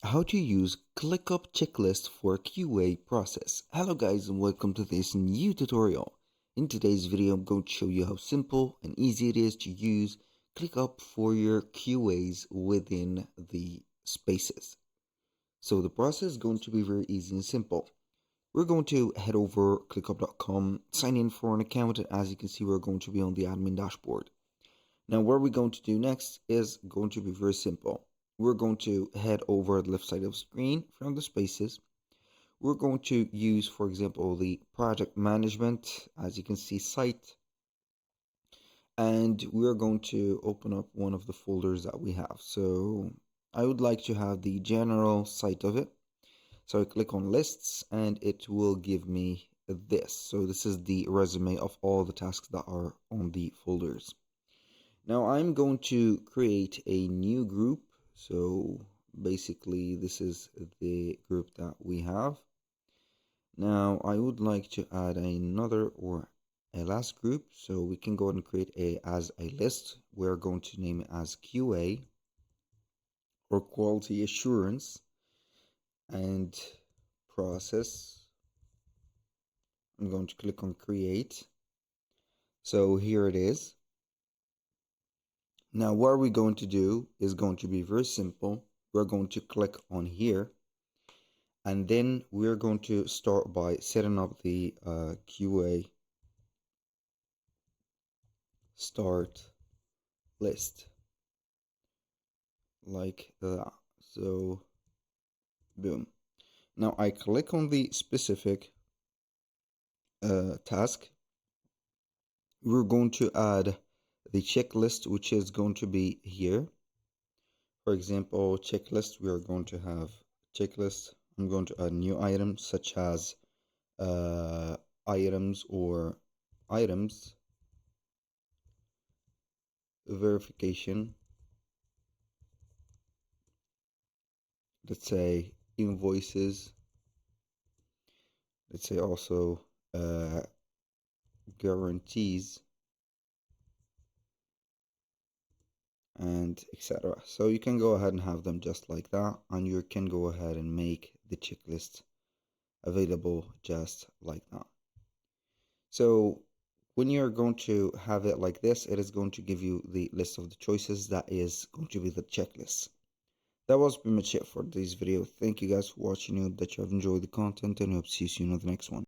How to use ClickUp Checklist for QA process. Hello guys and welcome to this new tutorial. In today's video I'm going to show you how simple and easy it is to use ClickUp for your QAs within the spaces. So the process is going to be very easy and simple. We're going to head over clickup.com, sign in for an account, and as you can see we're going to be on the admin dashboard. Now what we're going to do next is going to be very simple. We're going to head over the left side of the screen from the spaces. We're going to use, for example, the project management, as you can see, site. And we're going to open up one of the folders that we have. So I would like to have the general site of it. So I click on lists and it will give me this. So this is the resume of all the tasks that are on the folders. Now I'm going to create a new group. So basically this is the group that we have. Now I would like to add another or a last group. So we can go ahead and create as a list. We're going to name it as QA or quality assurance and process. I'm going to click on create. So here it is. Now what we're going to do is going to be very simple. We're going to click on here and then we're going to start by setting up the QA start list like that. So boom. Now I click on the specific task. We're going to add the checklist, which is going to be here. For example, checklist, we are going to have checklist. I'm going to add new items such as items or items verification. Let's say invoices. Let's say also guarantees and etc. So you can go ahead and have them just like that, and you can go ahead and make the checklist available just like that. So when you're going to have it like this, it is going to give you the list of the choices that is going to be the checklist. That was pretty much it for this video. Thank you guys for watching. I hope that you have enjoyed the content and I hope to see you soon on the next one.